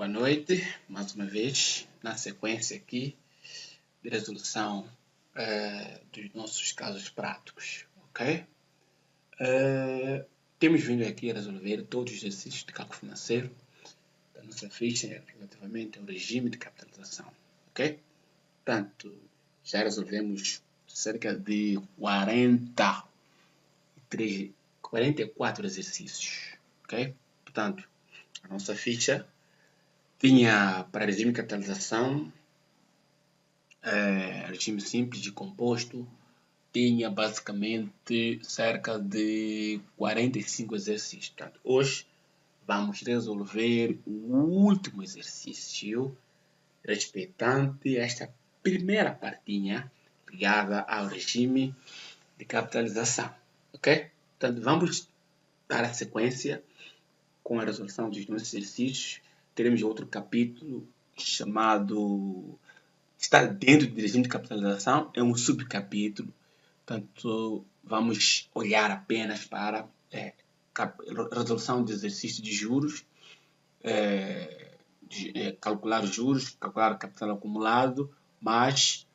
Boa noite, mais uma vez, na sequência aqui de resolução dos nossos casos práticos, ok? Temos vindo aqui a resolver todos os exercícios de cálculo financeiro da nossa ficha relativamente ao regime de capitalização, ok? Portanto, já resolvemos cerca de 44 exercícios, ok? Portanto, a nossa ficha tinha para regime de capitalização, regime simples de composto, tinha basicamente cerca de 45 exercícios. Portanto, hoje vamos resolver o último exercício respeitante esta primeira partinha ligada ao regime de capitalização, ok? Portanto, vamos dar a sequência com a resolução dos nossos exercícios. Teremos outro capítulo chamado, está dentro do regime de capitalização, é um subcapítulo. Portanto, vamos olhar apenas para resolução de exercício de juros, calcular juros, calcular capital acumulado, mas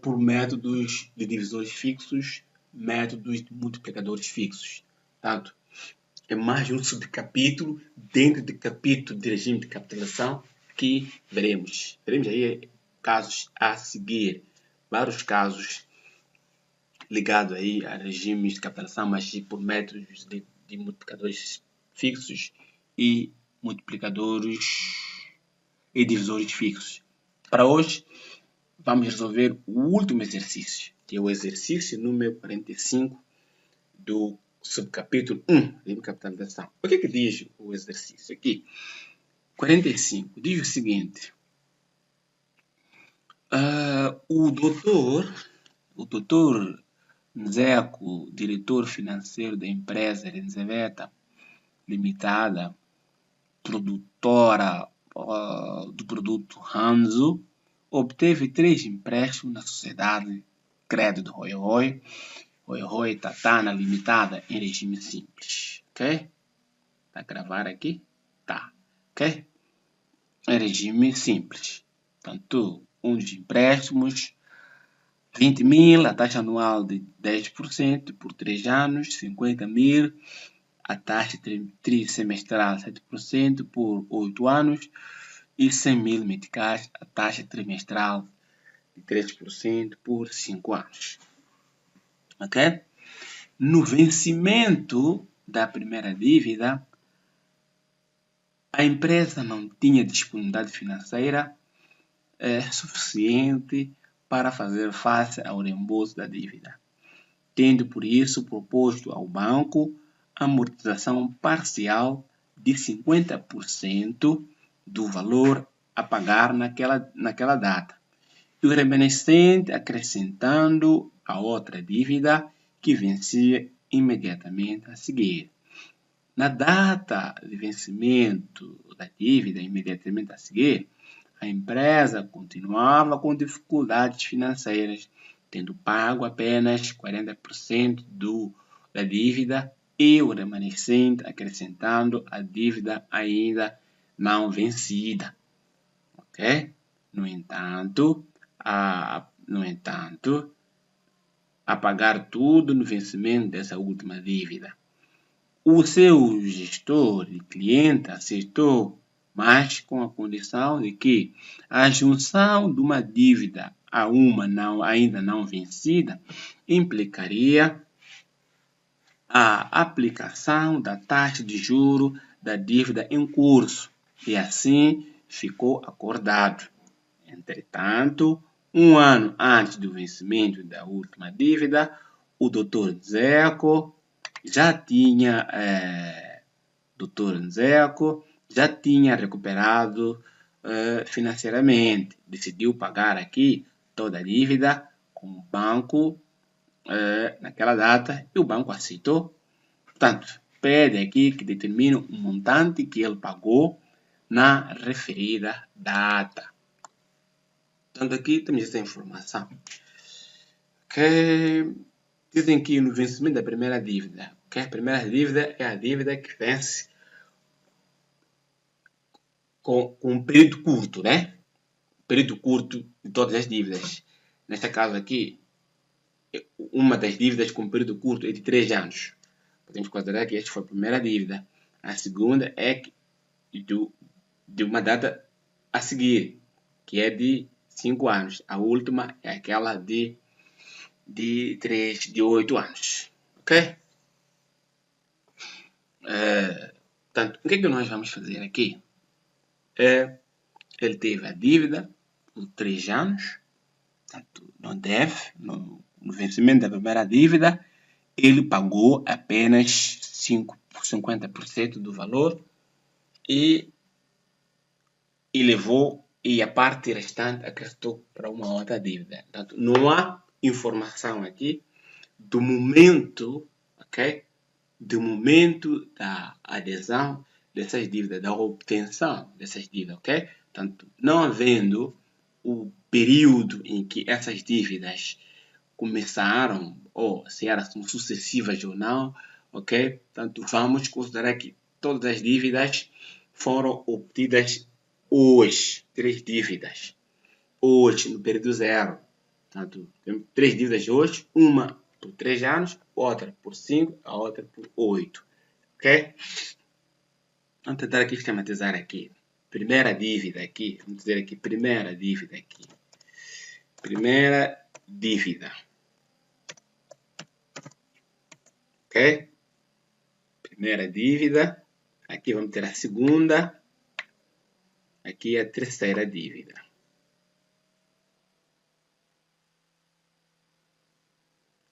por métodos de divisores fixos, métodos de multiplicadores fixos. Portanto, é mais um subcapítulo dentro do capítulo de regime de capitalização que veremos. Veremos aí casos a seguir, vários casos ligados aí a regimes de capitalização, mas por métodos de multiplicadores fixos e multiplicadores e divisores fixos. Para hoje, vamos resolver o último exercício, que é o exercício número 45 do subcapítulo 1 de capitalização. O que diz o exercício aqui? 45 diz o seguinte: o doutor Nzeco, diretor financeiro da empresa Renzeveta Limitada, produtora do produto Hanzo, obteve 3 empréstimos na sociedade Crédito Roy Roy Tatana Limitada em regime simples, ok? Tá gravar aqui? Tá, ok? Em regime simples. Portanto, um dos empréstimos, 20 mil, a taxa anual de 10% por 3 anos, 50 mil, a taxa trimestral 7% por 8 anos e 100 mil meticais, a taxa trimestral de 3% por 5 anos. Ok? No vencimento da primeira dívida, a empresa não tinha disponibilidade financeira suficiente para fazer face ao reembolso da dívida, tendo por isso proposto ao banco amortização parcial de 50% do valor a pagar naquela data, e o remanescente acrescentando a outra dívida que vencia imediatamente a seguir. Na data de vencimento da dívida imediatamente a seguir, a empresa continuava com dificuldades financeiras, tendo pago apenas 40% da dívida e o remanescente acrescentando a dívida ainda não vencida. Ok? No entanto, a pagar tudo no vencimento dessa última dívida, o seu gestor de cliente aceitou, mas com a condição de que a junção de uma dívida a uma ainda não vencida implicaria a aplicação da taxa de juro da dívida em curso, e assim ficou acordado. Entretanto, um ano antes do vencimento da última dívida, o Dr. Nzeco já tinha recuperado financeiramente, decidiu pagar aqui toda a dívida com o banco naquela data, e o banco aceitou. Portanto, pede aqui que determine o montante que ele pagou na referida data. Portanto, aqui temos essa informação. Okay. Dizem que no vencimento da primeira dívida, a primeira dívida é a dívida que vence com um período curto, né? Período curto de todas as dívidas. Neste caso aqui, uma das dívidas com período curto é de 3 anos. Podemos considerar que esta foi a primeira dívida. A segunda é de uma data a seguir, que é de 5 anos. A última é aquela de 8 anos. Ok? Portanto, o que é que nós vamos fazer aqui? Ele teve a dívida por 3 anos, portanto, não deve, no vencimento da primeira dívida, ele pagou apenas 50% do valor e a parte restante acrescentou para uma outra dívida. Portanto, não há informação aqui do momento, ok? Do momento da adesão dessas dívidas, da obtenção dessas dívidas, ok? Portanto, não havendo o período em que essas dívidas começaram, ou se elas são sucessivas ou não, ok? Portanto, vamos considerar que todas as dívidas foram obtidas hoje, 3 dívidas, hoje, no período zero. Portanto, temos 3 dívidas hoje, uma por 3 anos, outra por 5, a outra por 8. Ok? Vamos tentar aqui esquematizar aqui. Primeira dívida aqui, vamos dizer aqui, primeira dívida aqui. Primeira dívida. Ok? Primeira dívida. Aqui vamos ter a segunda. Aqui a terceira dívida.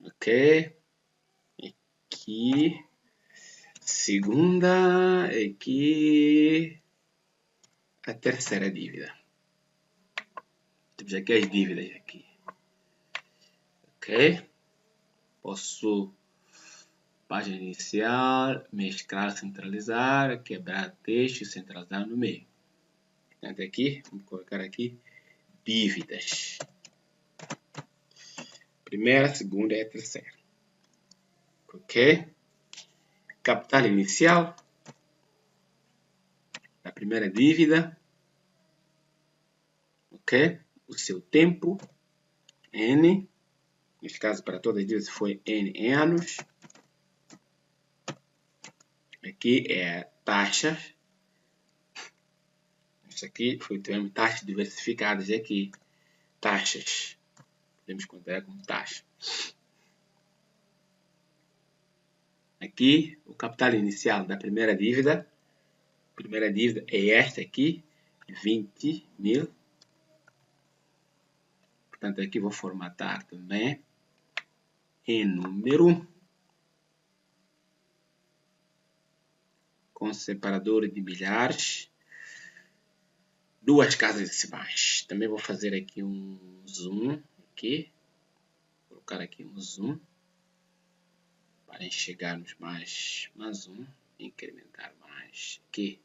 Ok? Aqui. Segunda. Aqui. A terceira dívida. Temos aqui as dívidas aqui. Ok? Posso página inicial, mesclar, centralizar, quebrar texto e centralizar no meio. Portanto, aqui, vamos colocar aqui dívidas. Primeira, segunda e a terceira. Ok? Capital inicial da primeira dívida. Ok? O seu tempo, N. Neste caso, para todas as dívidas foi N anos. Aqui é a taxa. Isso aqui foi o termo taxas diversificadas aqui. Taxas. Podemos considerar como taxa. Aqui, o capital inicial da primeira dívida. A primeira dívida é esta aqui, 20 mil. Portanto, aqui vou formatar também em número. Com separador de milhares. 2 casas decimais. Também vou fazer aqui um zoom. Aqui. Vou colocar aqui um zoom. Para enxergarmos mais um. Incrementar mais aqui.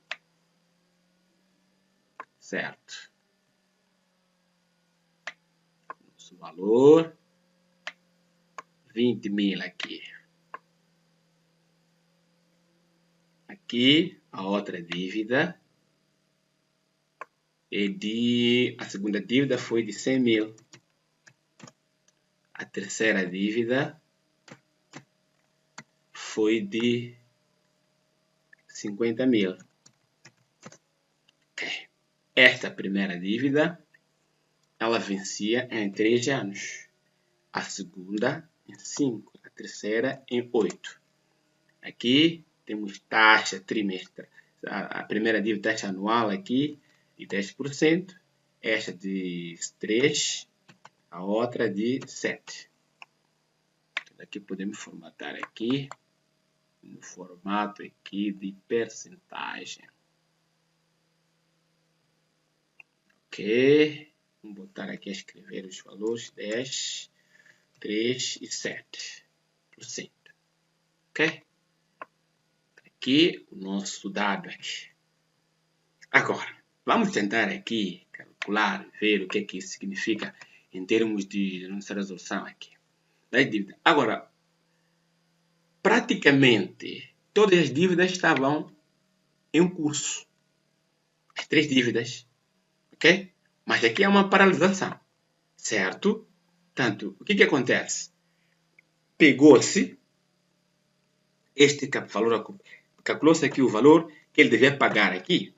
Certo. Nosso valor. 20 mil aqui. Aqui, a outra dívida. A segunda dívida foi de 100 mil. A terceira dívida foi de 50 mil. Okay. Esta primeira dívida, ela vencia em 3 anos. A segunda em 5. A terceira em 8. Aqui temos taxa trimestral. A primeira dívida, taxa anual aqui, de 10%. Esta de 3%. A outra de 7%. Aqui podemos formatar aqui. No formato aqui de percentagem. Ok. Vamos botar aqui a escrever os valores 10, 3 e 7%. Ok? Aqui o nosso dado aqui. Agora, vamos tentar aqui calcular, ver o que é que isso significa em termos de nossa resolução aqui. Das dívidas. Agora, praticamente todas as dívidas estavam em curso. as 3 dívidas, ok? Mas aqui é uma paralisação, certo? Portanto, o que acontece? Pegou-se este valor, calculou-se aqui o valor que ele devia pagar aqui.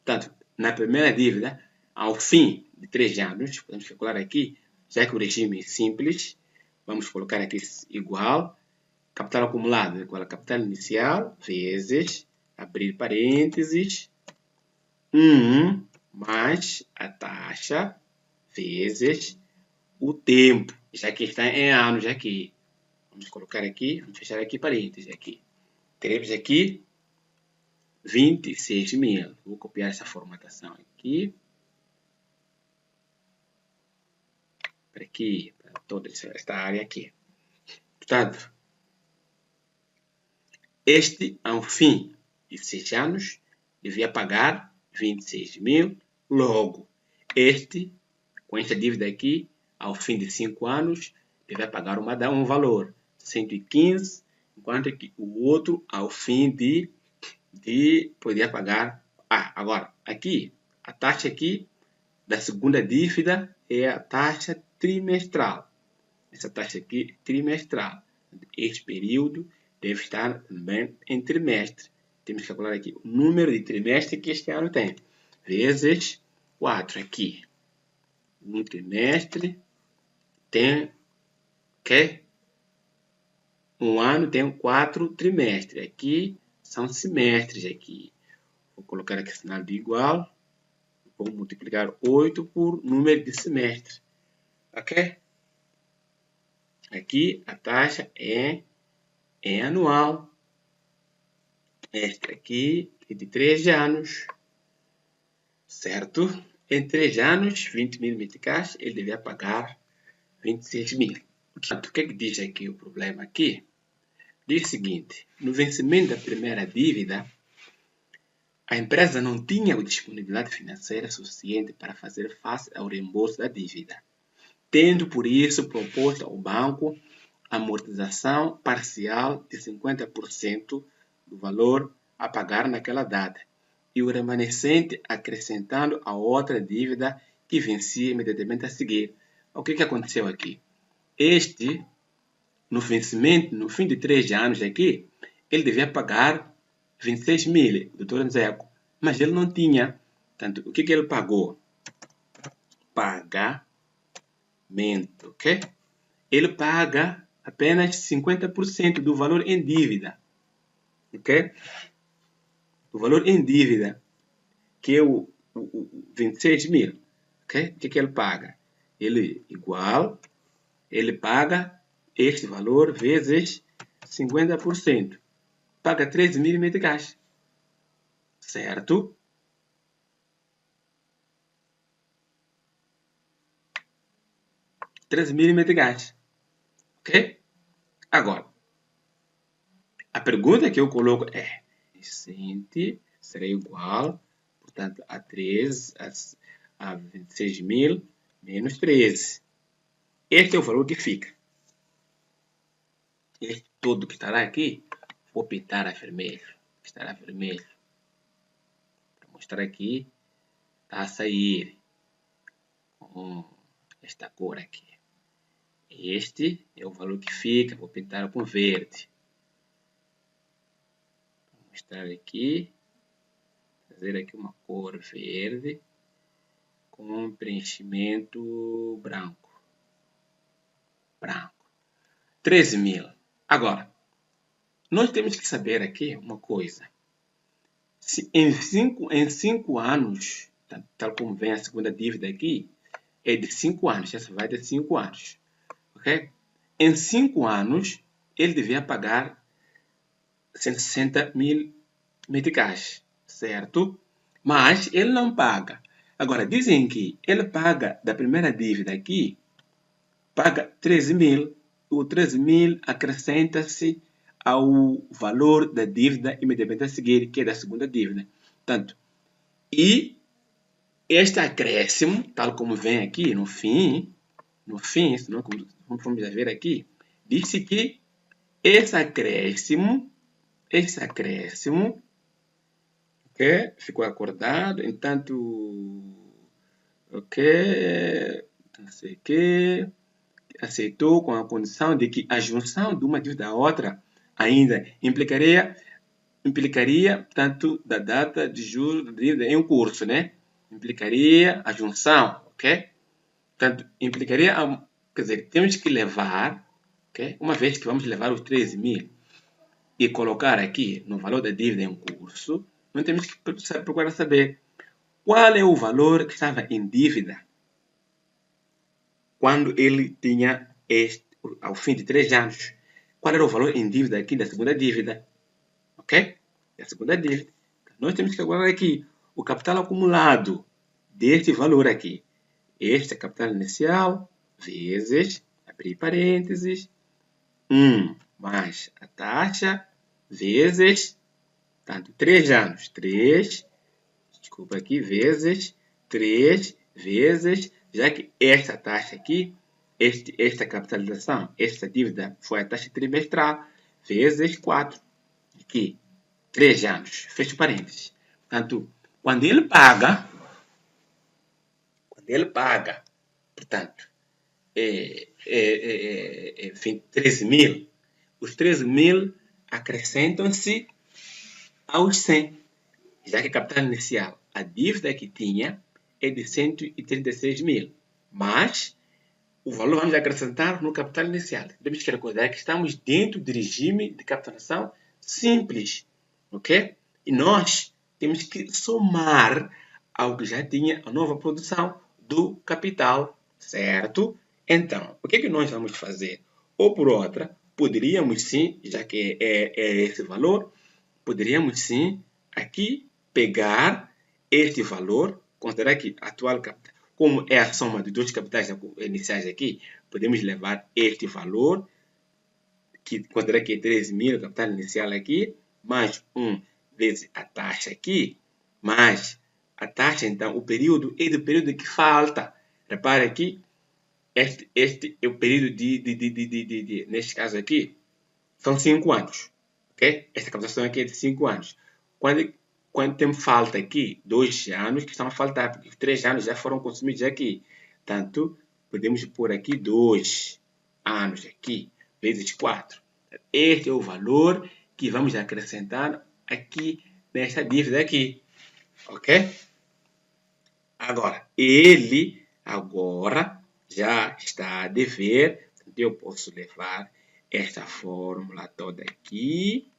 Portanto, na primeira dívida, ao fim de 3 anos, podemos calcular aqui, já que o regime é simples, vamos colocar aqui igual, capital acumulado igual a capital inicial, vezes, abrir parênteses, 1 mais a taxa, vezes o tempo, já que está em anos aqui. Vamos colocar aqui, vamos fechar aqui parênteses aqui. Teremos aqui 26 mil. Vou copiar essa formatação aqui. Para aqui, para toda esta área aqui. Portanto, este, ao fim de 6 anos, devia pagar 26 mil. Logo, este, com esta dívida aqui, ao fim de 5 anos, devia pagar um valor, 115, enquanto que o outro, ao fim de poderia pagar. Agora, aqui, a taxa aqui da segunda dívida é a taxa trimestral. Essa taxa aqui, trimestral. Este período deve estar também em trimestre. Temos que calcular aqui o número de trimestre que este ano tem. Vezes 4 aqui. Um trimestre tem, ok? Um ano tem 4 trimestres. Aqui são semestres aqui. Vou colocar aqui sinal de igual. Vou multiplicar 8 por número de semestres. Ok? Aqui a taxa é anual. Esta aqui é de 3 anos. Certo? Em 3 anos, 20 mil meticais, ele devia pagar 26 mil. Portanto, o que diz aqui o problema aqui? Diz o seguinte, no vencimento da primeira dívida, a empresa não tinha disponibilidade financeira suficiente para fazer face ao reembolso da dívida, tendo por isso proposto ao banco a amortização parcial de 50% do valor a pagar naquela data e o remanescente acrescentando a outra dívida que vencia imediatamente a seguir. O que aconteceu aqui? Este, no vencimento, no fim de 3 anos aqui, ele devia pagar 26 mil, doutor Nzeco, mas ele não tinha. Portanto, o que ele pagou? Pagamento, ok? Ele paga apenas 50% do valor em dívida, ok? O valor em dívida, que é o 26 mil, ok? O que ele paga? Ele paga este valor vezes 50%. Paga 13 mil meticais. Certo? $13.000. Ok? Agora, a pergunta que eu coloco é: remanescente será igual, portanto, a 26 mil menos 13. Este é o valor que fica. Este todo que estará aqui, vou pintar a vermelho. Estará vermelho. Para mostrar aqui, está a sair com esta cor aqui. Este é o valor que fica, vou pintar com verde. Vou mostrar aqui, fazer aqui uma cor verde com preenchimento branco. 13 mil. Agora, nós temos que saber aqui uma coisa. Se em 5 anos, tal como vem a segunda dívida aqui, é de 5 anos, essa vai de 5 anos. Okay? Em 5 anos, ele devia pagar 160 mil meticais, certo? Mas ele não paga. Agora, dizem que ele paga da primeira dívida aqui, paga 13 mil. O 13 mil acrescenta-se ao valor da dívida imediatamente a seguir, que é da segunda dívida. Portanto, e este acréscimo, tal como vem aqui no fim, senão, como vamos ver aqui, diz-se que esse acréscimo, Ok? Ficou acordado. Entanto, ok, não sei o que, aceitou com a condição de que a junção de uma dívida à outra ainda implicaria, tanto da data de juros da dívida em curso, né? Implicaria a junção, ok? Portanto, implicaria, quer dizer, temos que levar, ok? Uma vez que vamos levar os 13 mil e colocar aqui no valor da dívida em curso, nós temos que procurar saber qual é o valor que estava em dívida quando ele tinha ao fim de 3 anos. Qual era o valor em dívida aqui da segunda dívida? Ok? Da segunda dívida. Nós temos que calcular aqui o capital acumulado deste valor aqui. Este é capital inicial vezes, abrir parênteses, 1 mais a taxa vezes, tanto 3 anos, 3, desculpa aqui, vezes 3, vezes, já que esta taxa aqui, esta capitalização, esta dívida foi a taxa trimestral, vezes 4, aqui, 3 anos, fecha parênteses. Portanto, quando ele paga, portanto, 13 mil, os 13 mil acrescentam-se aos 100, já que a capital inicial, a dívida que tinha é de 136 mil, mas o valor vamos acrescentar no capital inicial. Temos que recordar que estamos dentro do regime de capitalização simples, ok? E nós temos que somar ao que já tinha a nova produção do capital, certo? Então, o que é que nós vamos fazer? Ou por outra, poderíamos sim, já que é esse valor, poderíamos sim aqui pegar este valor, considerar que a atual capital, como é a soma de dois capitais iniciais aqui, podemos levar este valor, que considerar que é 13 mil, capital inicial aqui, mais 1 vezes a taxa aqui, mais a taxa, então, o período é do período que falta. Repare aqui, este é o período neste caso aqui, são 5 anos. Okay? Esta captação aqui é de 5 anos. Quando tem falta aqui, 2 anos que estão a faltar, porque 3 anos já foram consumidos aqui. Portanto, podemos pôr aqui 2 anos aqui, vezes 4. Este é o valor que vamos acrescentar aqui nesta dívida aqui. Ok? Agora, ele agora já está a dever. Eu posso levar esta fórmula toda aqui.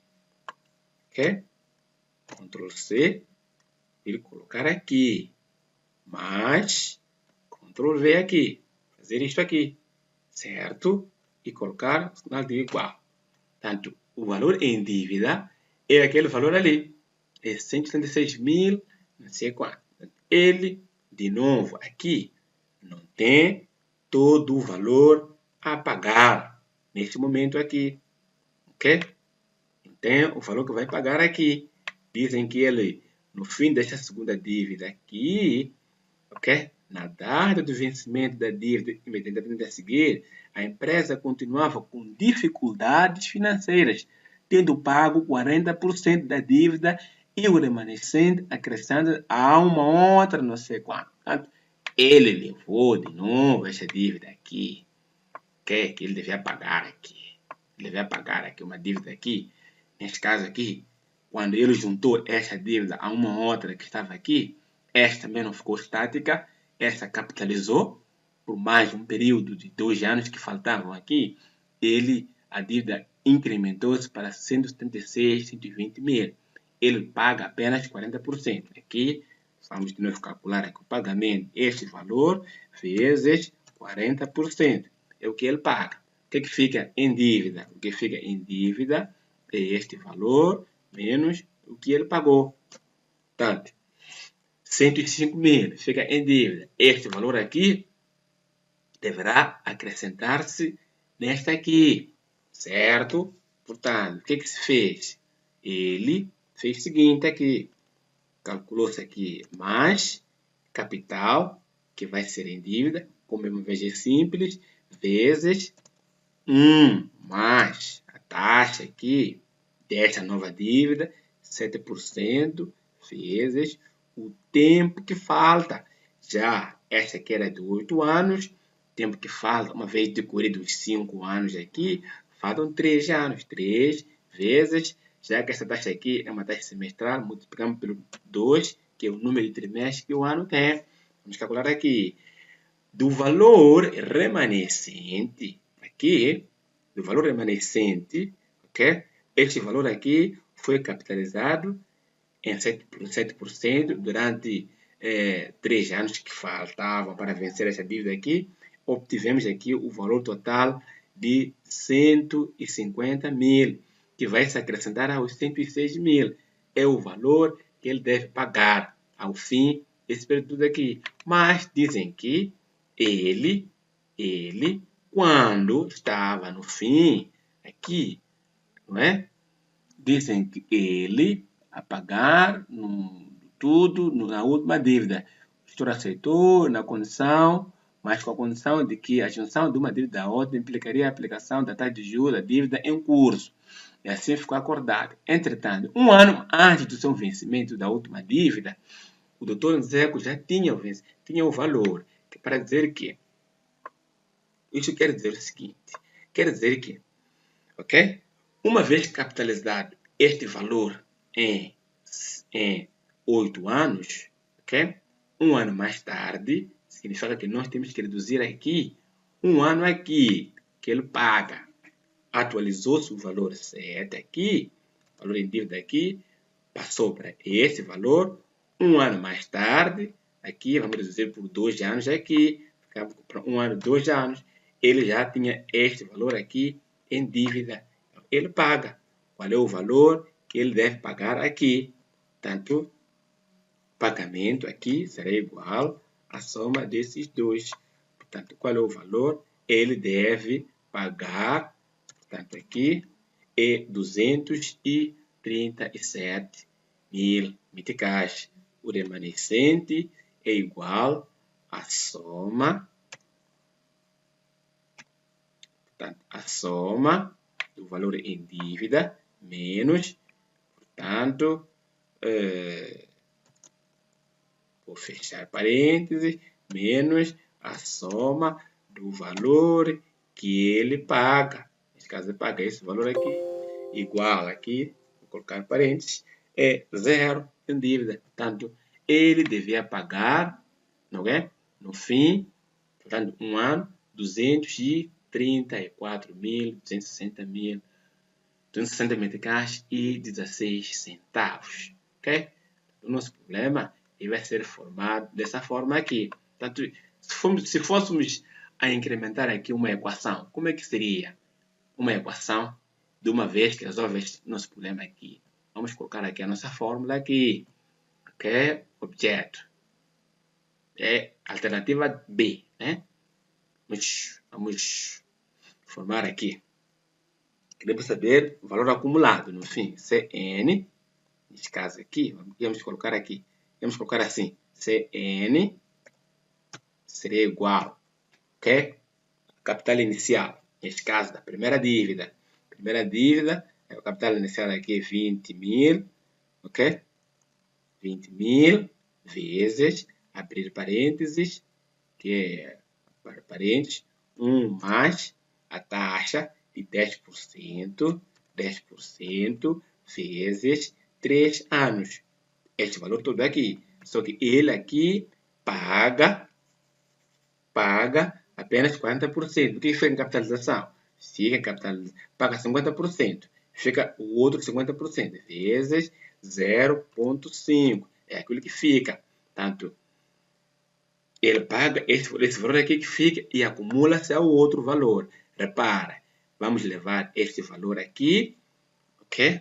Ok? Ctrl C e colocar aqui. Mais Ctrl V aqui. Fazer isto aqui. Certo? E colocar o sinal de igual. Portanto, o valor em dívida é aquele valor ali. É 176 mil, não sei quanto. Ele, de novo, aqui, não tem todo o valor a pagar neste momento aqui. Ok? Não tem o valor que vai pagar aqui. Dizem que ele, no fim desta segunda dívida aqui, ok? Na data do vencimento da dívida imediatamente a seguir, a empresa continuava com dificuldades financeiras, tendo pago 40% da dívida e o remanescente acrescentando a uma outra não sei quanto. Portanto, ele levou de novo essa dívida aqui, ok? Que ele devia pagar aqui. Ele devia pagar aqui uma dívida aqui. Neste caso aqui, quando ele juntou esta dívida a uma outra que estava aqui, esta também não ficou estática, esta capitalizou por mais um período de 2 anos que faltavam aqui, a dívida incrementou-se para 176, 120 mil. Ele paga apenas 40%. Aqui, vamos de novo calcular aqui o pagamento, este valor vezes 40%. É o que ele paga. O que fica em dívida? O que fica em dívida é este valor menos o que ele pagou. Portanto, 105 mil fica em dívida. Este valor aqui deverá acrescentar-se nesta aqui, certo? Portanto, o que se fez? Ele fez o seguinte aqui. Calculou-se aqui mais capital, que vai ser em dívida, como é uma vez simples, vezes 1 mais a taxa aqui desta nova dívida, 7%, vezes o tempo que falta. Já esta aqui era de 8 anos, tempo que falta, uma vez decorridos os 5 anos aqui, faltam 3 anos. 3 vezes, já que essa taxa aqui é uma taxa semestral, multiplicamos pelo 2, que é o número de trimestres que o ano tem. Vamos calcular aqui. Do valor remanescente, aqui, do valor remanescente, ok? Este valor aqui foi capitalizado em 7% durante 3 anos que faltavam para vencer essa dívida aqui. Obtivemos aqui o valor total de 150 mil, que vai se acrescentar aos 106 mil. É o valor que ele deve pagar ao fim desse período aqui. Mas dizem que ele, quando estava no fim, aqui, não é? Dizem que ele, a pagar tudo na última dívida. O gestor aceitou na condição, mas com a condição de que a junção de uma dívida a outra implicaria a aplicação da taxa de juros da dívida em curso. E assim ficou acordado. Entretanto, um ano antes do seu vencimento da última dívida, o doutor Zeco já tinha o valor. Para dizer que isso quer dizer o seguinte, quer dizer que, ok? Uma vez capitalizado este valor em 8 anos, ok? Um ano mais tarde, significa que nós temos que reduzir aqui, um ano aqui, que ele paga. Atualizou-se o valor 7 aqui, o valor em dívida aqui, passou para esse valor. Um ano mais tarde, aqui, vamos reduzir por 2 anos aqui, para um ano, 2 anos, ele já tinha este valor aqui em dívida. Ele paga. Qual é o valor que ele deve pagar aqui? Portanto, pagamento aqui será igual à soma desses dois. Portanto, qual é o valor? Ele deve pagar, portanto, aqui é 237 mil meticais. O remanescente é igual à soma, portanto, a soma do valor em dívida menos, portanto, vou fechar parênteses, menos a soma do valor que ele paga. Nesse caso, ele paga esse valor aqui, igual aqui, vou colocar parênteses, é zero em dívida. Portanto, ele devia pagar, não é? No fim, portanto, um ano, 234.260 meticais e 16 centavos. Ok? O nosso problema ele vai ser formado dessa forma aqui. Portanto, se fôssemos a incrementar aqui uma equação, como é que seria? Uma equação de uma vez que resolve este nosso problema aqui. Vamos colocar aqui a nossa fórmula aqui. Ok? Objeto. É alternativa B, né? Vamos formar aqui. Queremos saber o valor acumulado, no fim, Cn, nesse caso aqui, vamos colocar aqui, vamos colocar assim, Cn seria igual, ok? Capital inicial, nesse caso da primeira dívida. Primeira dívida, o capital inicial aqui é 20 mil, ok? 20 mil vezes, abrir parênteses, que é, para parênteses, 1 mais a taxa de 10% vezes 3 anos. Este valor todo aqui. Só que ele aqui paga apenas 40%. O que fica em capitalização? Fica em capitalização, paga 50%. Fica o outro 50%, vezes 0,5. É aquilo que fica. Portanto, ele paga esse valor aqui que fica e acumula-se ao outro valor. Repara, vamos levar este valor aqui, ok?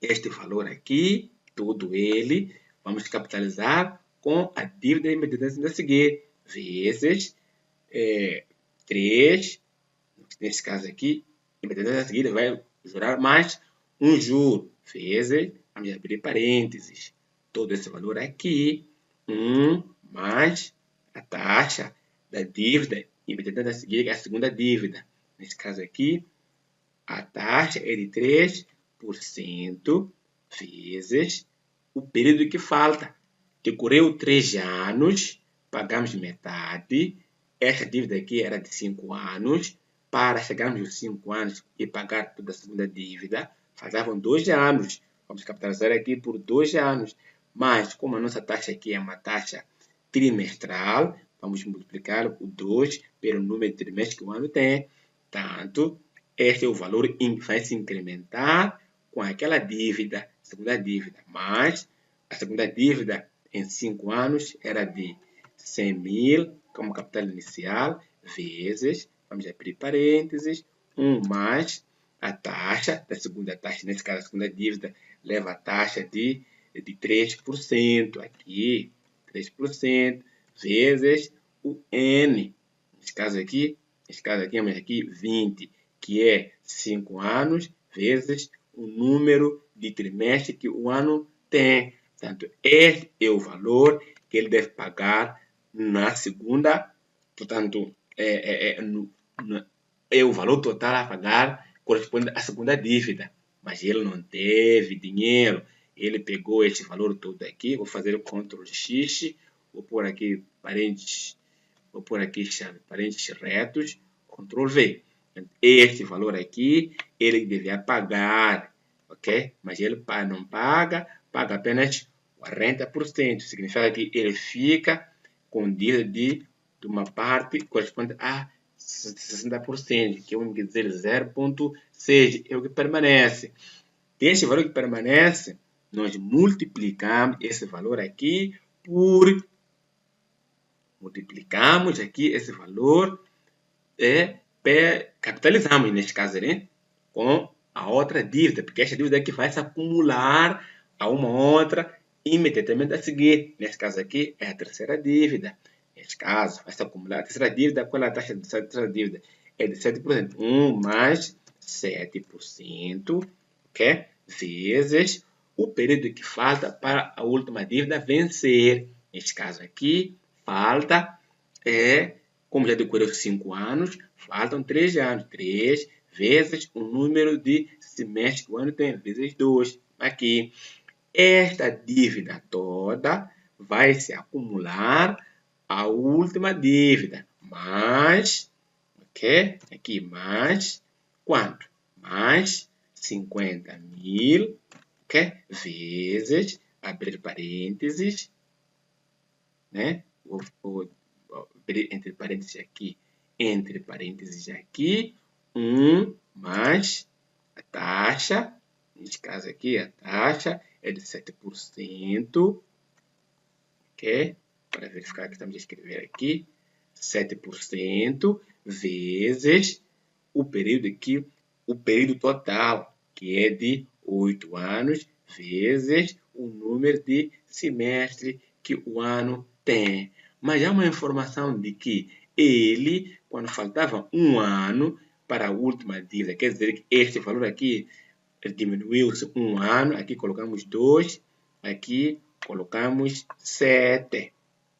Este valor aqui, todo ele, vamos capitalizar com a dívida imediatamente a seguir, vezes 3, nesse caso aqui, imediatamente a seguir vai jurar mais um juro, vezes, vamos abrir parênteses, todo esse valor aqui, 1 mais a taxa da dívida imediatamente a seguir, que é a segunda dívida. Nesse caso aqui, a taxa é de 3% vezes o período que falta. Decorreu 3 anos, pagamos metade. Esta dívida aqui era de 5 anos. Para chegarmos aos 5 anos e pagar toda a segunda dívida, faltavam 2 anos. Vamos capitalizar aqui por 2 anos. Mas, como a nossa taxa aqui é uma taxa trimestral, vamos multiplicar o 2 pelo número de trimestres que o ano tem. Tanto, este é o valor que vai se incrementar com aquela dívida, segunda dívida. Mas, a segunda dívida em 5 anos era de 100 mil como capital inicial, vezes, vamos abrir parênteses, 1 mais a taxa da segunda taxa, nesse caso a segunda dívida leva a taxa de 3% aqui, 3%, vezes o N, nesse caso aqui, vamos aqui 20, que é 5 anos, vezes o número de trimestre que o ano tem. Portanto, este é o valor que ele deve pagar na segunda, portanto, é o valor total a pagar corresponde à segunda dívida. Mas ele não teve dinheiro, ele pegou este valor todo aqui, vou fazer o Ctrl X, vou pôr aqui parênteses, parênteses retos, Ctrl V. Este valor aqui, ele deveria pagar, ok? Mas ele não paga, paga apenas 40%. Significa que ele fica com dívida de uma parte que corresponde a 60%, que vamos dizer 0,6, é o que permanece. Deste valor que permanece, nós multiplicamos esse valor aqui por... Multiplicamos aqui esse valor capitalizamos, neste caso, né, com a outra dívida, porque esta dívida aqui vai se acumular a uma outra imediatamente a seguir. Neste caso aqui é a terceira dívida. Neste caso, vai se acumular a terceira dívida. Qual é a taxa da terceira dívida? É de 7%. 1 mais 7%, ok? Vezes o período que falta para a última dívida vencer. Neste caso aqui, falta, como já decorreu 5 anos, faltam 3 anos. 3 vezes o número de semestres que o ano tem, vezes 2. Aqui, esta dívida toda vai se acumular à última dívida. Mais, ok? Aqui, mais quanto? Mais 50 mil, ok? Vezes, abrir parênteses, né? Vou abrir entre parênteses aqui, 1 mais a taxa, nesse caso aqui, a taxa é de 7%, ok? Para verificar que estamos a escrever aqui, 7% vezes o período aqui, o período total, que é de 8 anos, vezes o número de semestre que o ano tem. Mas há uma informação de que ele, quando faltava 1 ano para a última dívida, quer dizer que este valor aqui diminuiu-se 1 ano, aqui colocamos 2, aqui colocamos 7.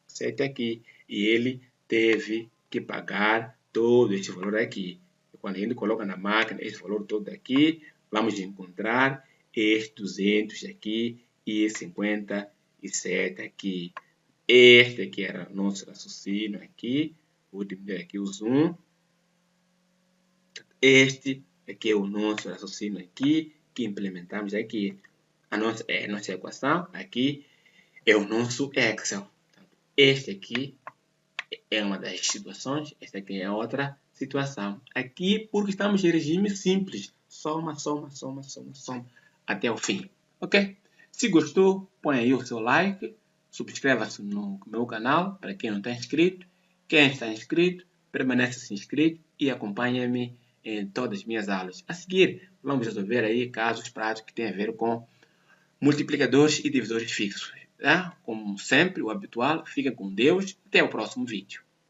7 aqui. E ele teve que pagar todo este valor aqui. Quando a gente coloca na máquina esse valor todo aqui, vamos encontrar estes 200 aqui e 57 aqui. Este aqui era o nosso raciocínio aqui. Vou diminuir aqui o zoom. Este aqui é o nosso raciocínio aqui, que implementamos aqui. A nossa equação aqui é o nosso Excel. Este aqui é uma das situações, esta aqui é outra situação. Aqui, porque estamos em regime simples, soma, até o fim, ok? Se gostou, põe aí o seu like, subscreva-se no meu canal, para quem não está inscrito. Quem está inscrito, permanece inscrito e acompanhe-me em todas as minhas aulas. A seguir, vamos resolver aí casos práticos que têm a ver com multiplicadores e divisores fixos. Tá? Como sempre, o habitual, fica com Deus. Até o próximo vídeo.